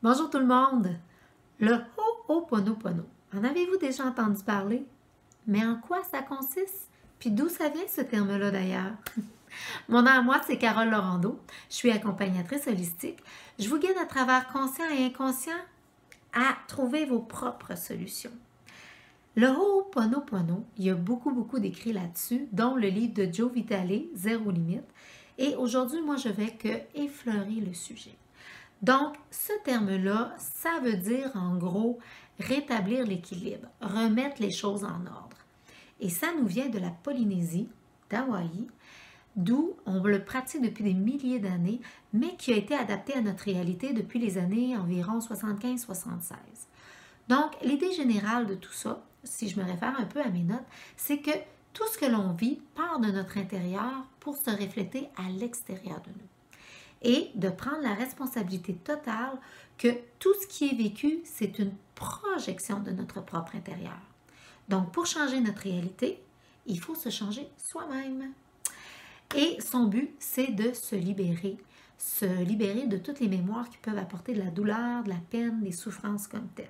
Bonjour tout le monde! Le Ho'oponopono. En avez-vous déjà entendu parler? Mais en quoi ça consiste? Puis d'où ça vient ce terme-là d'ailleurs? Mon nom à moi, c'est Carole Laurando. Je suis accompagnatrice holistique. Je vous guide à travers conscient et inconscient à trouver vos propres solutions. Le Ho'oponopono, il y a beaucoup d'écrits là-dessus, dont le livre de Joe Vitale, Zéro limite. Et aujourd'hui, moi, je vais que effleurer le sujet. Donc, ce terme-là, ça veut dire en gros rétablir l'équilibre, remettre les choses en ordre. Et ça nous vient de la Polynésie, d'Hawaï, d'où on le pratique depuis des milliers d'années, mais qui a été adapté à notre réalité depuis les années environ 75-76. Donc, l'idée générale de tout ça, si je me réfère un peu à mes notes, c'est que tout ce que l'on vit part de notre intérieur pour se refléter à l'extérieur de nous. Et de prendre la responsabilité totale que tout ce qui est vécu, c'est une projection de notre propre intérieur. Donc, pour changer notre réalité, il faut se changer soi-même. Et son but, c'est de se libérer de toutes les mémoires qui peuvent apporter de la douleur, de la peine, des souffrances comme telles.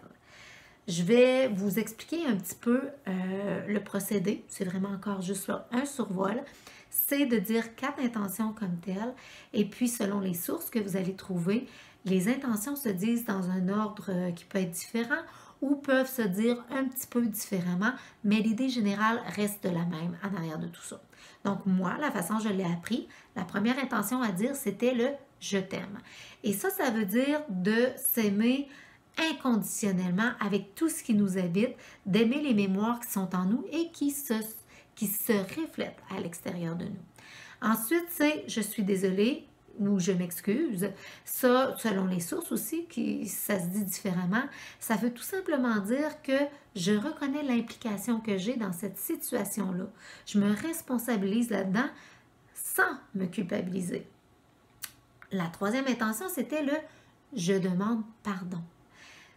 Je vais vous expliquer un petit peu le procédé. C'est vraiment encore juste là un survol. C'est de dire 4 intentions comme telles. Et puis, selon les sources que vous allez trouver, les intentions se disent dans un ordre qui peut être différent ou peuvent se dire un petit peu différemment, mais l'idée générale reste la même en arrière de tout ça. Donc, moi, la façon dont je l'ai appris, la première intention à dire, c'était le « je t'aime ». Et ça veut dire de s'aimer inconditionnellement avec tout ce qui nous habite, d'aimer les mémoires qui sont en nous et qui se reflètent à l'extérieur de nous. Ensuite, c'est « je suis désolée » ou « je m'excuse ». Ça, selon les sources aussi, ça se dit différemment, ça veut tout simplement dire que je reconnais l'implication que j'ai dans cette situation-là. Je me responsabilise là-dedans sans me culpabiliser. La troisième intention, c'était le « je demande pardon ».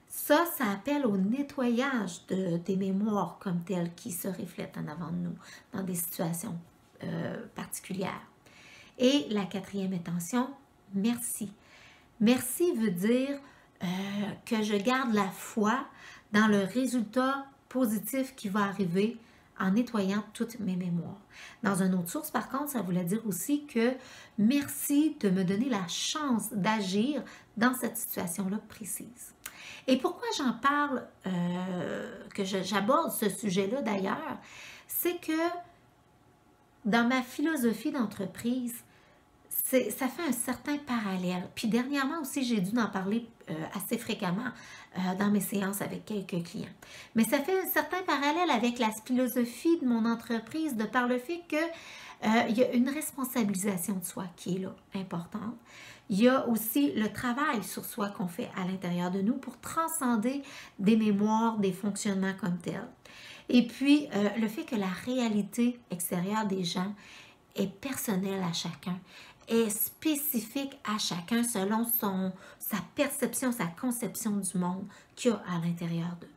Ça appelle au nettoyage des mémoires comme telles qui se reflètent en avant de nous dans des situations particulières. Et la quatrième intention, merci. Merci veut dire que je garde la foi dans le résultat positif qui va arriver en nettoyant toutes mes mémoires. Dans une autre source, par contre, ça voulait dire aussi que merci de me donner la chance d'agir dans cette situation-là précise. Et pourquoi j'en parle, que j'aborde ce sujet-là d'ailleurs, c'est que dans ma philosophie d'entreprise, ça fait un certain parallèle. Puis dernièrement aussi, j'ai dû en parler assez fréquemment dans mes séances avec quelques clients. Mais ça fait un certain parallèle avec la philosophie de mon entreprise de par le fait qu'il y a une responsabilisation de soi qui est là, importante. Il y a aussi le travail sur soi qu'on fait à l'intérieur de nous pour transcender des mémoires, des fonctionnements comme tels. Et puis, le fait que la réalité extérieure des gens est personnelle à chacun, est spécifique à chacun selon sa perception, sa conception du monde qu'il y a à l'intérieur d'eux.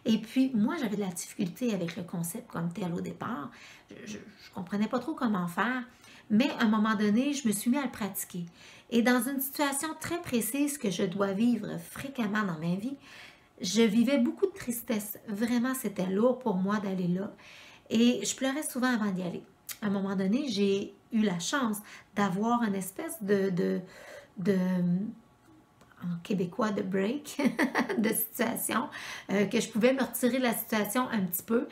Et puis, moi, j'avais de la difficulté avec le concept comme tel au départ. Je ne comprenais pas trop comment faire, mais à un moment donné, je me suis mis à le pratiquer. Et dans une situation très précise que je dois vivre fréquemment dans ma vie, je vivais beaucoup de tristesse. Vraiment, c'était lourd pour moi d'aller là. Et je pleurais souvent avant d'y aller. À un moment donné, j'ai eu la chance d'avoir une espèce en québécois, de break, de situation, que je pouvais me retirer de la situation un petit peu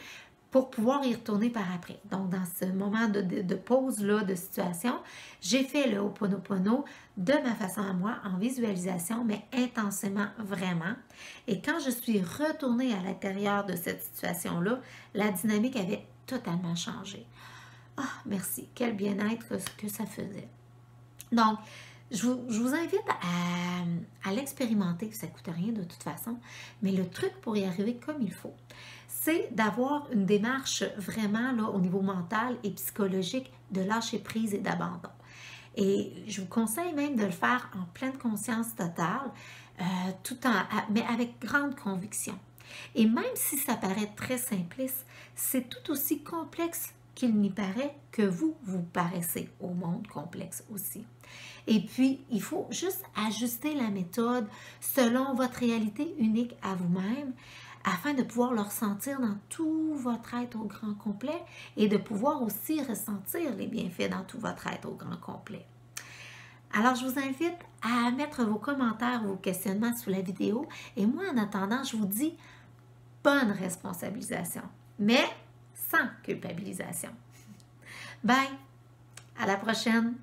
pour pouvoir y retourner par après. Donc, dans ce moment de pause-là, de situation, j'ai fait le Ho'oponopono de ma façon à moi, en visualisation, mais intensément, vraiment. Et quand je suis retournée à l'intérieur de cette situation-là, la dynamique avait totalement changé. Ah, merci, quel bien-être que ça faisait. Donc, je vous invite à l'expérimenter, ça ne coûte rien de toute façon, mais le truc pour y arriver comme il faut, c'est d'avoir une démarche vraiment là, au niveau mental et psychologique de lâcher prise et d'abandon. Et je vous conseille même de le faire en pleine conscience totale, mais avec grande conviction. Et même si ça paraît très simpliste, c'est tout aussi complexe qu'il n'y paraît que vous paraissez au monde complexe aussi. Et puis, il faut juste ajuster la méthode selon votre réalité unique à vous-même afin de pouvoir le ressentir dans tout votre être au grand complet et de pouvoir aussi ressentir les bienfaits dans tout votre être au grand complet. Alors, je vous invite à mettre vos commentaires, vos questionnements sous la vidéo. Et moi, en attendant, je vous dis bonne responsabilisation, mais sans culpabilisation. Bye! À la prochaine!